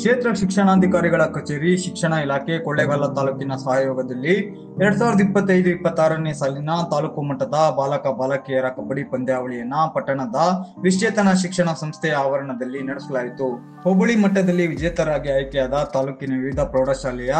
ಕ್ಷೇತ್ರ ಶಿಕ್ಷಣಾಧಿಕಾರಿಗಳ ಕಚೇರಿ ಶಿಕ್ಷಣ ಇಲಾಖೆ ಕೊಳ್ಳೇಗಾಲ ತಾಲೂಕಿನ ಸಹಯೋಗದಲ್ಲಿ 2025-26ನೇ ಸಾಲಿನ ತಾಲೂಕು ಮಟ್ಟದ ಬಾಲಕ ಬಾಲಕಿಯರ ಕಬಡ್ಡಿ ಪಂದ್ಯಾವಳಿಯನ್ನ ಪಟ್ಟಣದ ವಿಶ್ವೇತನ ಶಿಕ್ಷಣ ಸಂಸ್ಥೆಯ ಆವರಣದಲ್ಲಿ ನಡೆಸಲಾಯಿತು. ಹೋಬಳಿ ಮಟ್ಟದಲ್ಲಿ ವಿಜೇತರಾಗಿ ಆಯ್ಕೆಯಾದ ತಾಲೂಕಿನ ವಿವಿಧ ಪ್ರೌಢಶಾಲೆಯ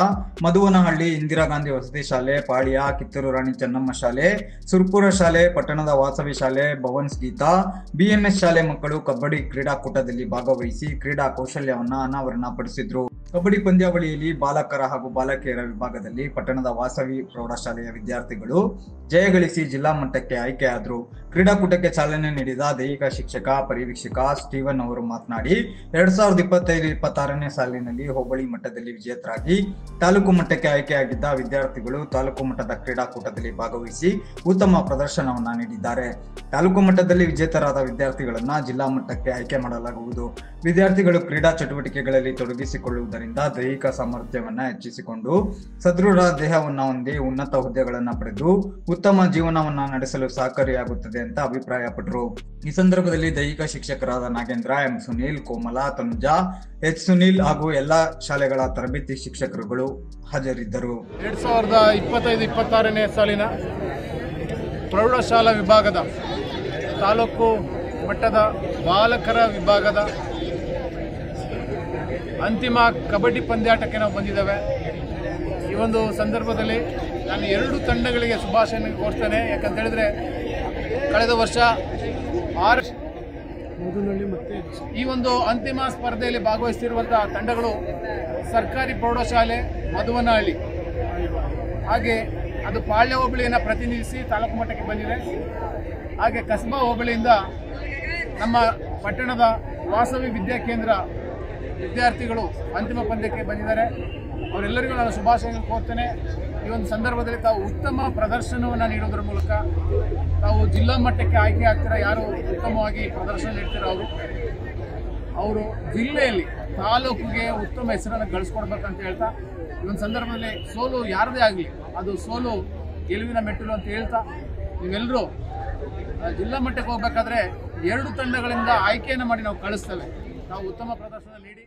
ಮಧುವನಹಳ್ಳಿ ಇಂದಿರಾ ಗಾಂಧಿ ವಸತಿ ಶಾಲೆ, ಪಾಳ್ಯ, ಕಿತ್ತೂರು ರಾಣಿ ಚೆನ್ನಮ್ಮ ಶಾಲೆ, ಸುರ್ಪುರ ಶಾಲೆ, ಪಟ್ಟಣದ ವಾಸವಿ ಶಾಲೆ, ಭವನ್ಸ್ ಗೀತಾ, BMS ಶಾಲೆ ಮಕ್ಕಳು ಕಬಡ್ಡಿ ಕ್ರೀಡಾಕೂಟದಲ್ಲಿ ಭಾಗವಹಿಸಿ ಕ್ರೀಡಾ ಕೌಶಲ್ಯವನ್ನ ಅನಾವರಣಪಡಿಸಿದ್ರು. ಕಬಡ್ಡಿ ಪಂದ್ಯಾವಳಿಯಲ್ಲಿ ಬಾಲಕರ ಹಾಗೂ ಬಾಲಕಿಯರ ವಿಭಾಗದಲ್ಲಿ ಪಟ್ಟಣದ ವಾಸವಿ ಪ್ರೌಢಶಾಲೆಯ ವಿದ್ಯಾರ್ಥಿಗಳು ಜಯಗಳಿಸಿ ಜಿಲ್ಲಾ ಮಟ್ಟಕ್ಕೆ ಆಯ್ಕೆಯಾದರು. ಕ್ರೀಡಾಕೂಟಕ್ಕೆ ಚಾಲನೆ ನೀಡಿದ ದೈಹಿಕ ಶಿಕ್ಷಕ ಪರಿವೀಕ್ಷಕ ಸ್ಟೀವನ್ ಅವರು ಮಾತನಾಡಿ 2025-26ನೇ ಸಾಲಿನಲ್ಲಿ ಹೋಬಳಿ ಮಟ್ಟದಲ್ಲಿ ವಿಜೇತರಾಗಿ ತಾಲೂಕು ಮಟ್ಟಕ್ಕೆ ಆಯ್ಕೆಯಾಗಿದ್ದ ವಿದ್ಯಾರ್ಥಿಗಳು ತಾಲೂಕು ಮಟ್ಟದ ಕ್ರೀಡಾಕೂಟದಲ್ಲಿ ಭಾಗವಹಿಸಿ ಉತ್ತಮ ಪ್ರದರ್ಶನವನ್ನ ನೀಡಿದ್ದಾರೆ. ತಾಲೂಕು ಮಟ್ಟದಲ್ಲಿ ವಿಜೇತರಾದ ವಿದ್ಯಾರ್ಥಿಗಳನ್ನ ಜಿಲ್ಲಾ ಮಟ್ಟಕ್ಕೆ ಆಯ್ಕೆ ಮಾಡಲಾಗುವುದು. ವಿದ್ಯಾರ್ಥಿಗಳು ಕ್ರೀಡಾ ಚಟುವಟಿಕೆಗಳಲ್ಲಿ ತೊಡಗಿಸಿಕೊಳ್ಳುವುದರಿಂದ ದೈಹಿಕ ಸಾಮರ್ಥ್ಯವನ್ನ ಹೆಚ್ಚಿಸಿಕೊಂಡು ಸದೃಢ ದೇಹವನ್ನ ಹೊಂದಿ ಉನ್ನತ ಹುದ್ದೆಗಳನ್ನ ಪಡೆದು ಉತ್ತಮ ಜೀವನವನ್ನ ನಡೆಸಲು ಸಹಕಾರಿಯಾಗುತ್ತದೆ ಅಂತ ಅಭಿಪ್ರಾಯಪಟ್ಟರು. ಈ ಸಂದರ್ಭದಲ್ಲಿ ದೈಹಿಕ ಶಿಕ್ಷಕರಾದ ನಾಗೇಂದ್ರ, ಎಂ ಸುನೀಲ್, ಕೋಮಲಾ, ತನುಜಾ, ಎಚ್ ಸುನೀಲ್ ಹಾಗೂ ಎಲ್ಲಾ ಶಾಲೆಗಳ ತರಬೇತಿ ಶಿಕ್ಷಕರುಗಳು ಹಾಜರಿದ್ದರು. 2025-26ನೇ ಸಾಲಿನ ಪ್ರೌಢಶಾಲಾ ವಿಭಾಗದ ತಾಲೂಕು ಮಟ್ಟದ ಬಾಲಕರ ವಿಭಾಗದ ಅಂತಿಮ ಕಬಡ್ಡಿ ಪಂದ್ಯಾಟಕ್ಕೆ ನಾವು ಬಂದಿದ್ದೇವೆ. ಈ ಒಂದು ಸಂದರ್ಭದಲ್ಲಿ ನಾನು 2 ತಂಡಗಳಿಗೆ ಶುಭಾಶಯ ಕೋರ್ತೇನೆ. ಯಾಕಂತ ಹೇಳಿದ್ರೆ ಕಳೆದ ವರ್ಷ ಈ ಒಂದು ಅಂತಿಮ ಸ್ಪರ್ಧೆಯಲ್ಲಿ ಭಾಗವಹಿಸಿರುವಂತಹ ತಂಡಗಳು ಸರ್ಕಾರಿ ಪ್ರೌಢಶಾಲೆ ಮಧುವನಹಳ್ಳಿ, ಹಾಗೆ ಅದು ಪಾಳ್ಯ ಹೋಬಳಿಯನ್ನು ಪ್ರತಿನಿಧಿಸಿ ತಾಲೂಕು ಮಟ್ಟಕ್ಕೆ ಬಂದಿದೆ. ಹಾಗೆ ಕಸ್ಬಾ ಹೋಬಳಿಯಿಂದ ನಮ್ಮ ಪಟ್ಟಣದ ವಾಸವಿ ವಿದ್ಯಾಕೇಂದ್ರ ವಿದ್ಯಾರ್ಥಿಗಳು ಅಂತಿಮ ಪಂದ್ಯಕ್ಕೆ ಬಂದಿದ್ದಾರೆ. ಅವರೆಲ್ಲರಿಗೂ ನಾನು ಶುಭಾಶಯ ಕೋರ್ತೇನೆ. ಈ ಒಂದು ಸಂದರ್ಭದಲ್ಲಿ ತಾವು ಉತ್ತಮ ಪ್ರದರ್ಶನವನ್ನು ನೀಡೋದ್ರ ಮೂಲಕ ತಾವು ಜಿಲ್ಲಾ ಮಟ್ಟಕ್ಕೆ ಆಯ್ಕೆ ಆಗ್ತೀರಾ, ಯಾರು ಉತ್ತಮವಾಗಿ ಪ್ರದರ್ಶನ ನೀಡ್ತೀರೋ ಅವರು ಜಿಲ್ಲೆಯಲ್ಲಿ ತಾಲೂಕಿಗೆ ಉತ್ತಮ ಹೆಸರನ್ನು ಗಳಿಸ್ಕೊಡ್ಬೇಕಂತ ಹೇಳ್ತಾ, ಈ ಒಂದು ಸಂದರ್ಭದಲ್ಲಿ ಸೋಲು ಯಾರದೇ ಆಗಲಿ ಅದು ಸೋಲು ಗೆಲುವಿನ ಮೆಟ್ಟಿಲು ಅಂತ ಹೇಳ್ತಾ, ನೀವೆಲ್ಲರೂ ಜಿಲ್ಲಾ ಮಟ್ಟಕ್ಕೆ ಹೋಗ್ಬೇಕಾದ್ರೆ 2 ತಂಡಗಳಿಂದ ಆಯ್ಕೆಯನ್ನು ಮಾಡಿ ನಾವು ಕಳಿಸ್ತೇವೆ. ನಾವು ಉತ್ತಮ ಪ್ರದರ್ಶನ ನೀಡಿ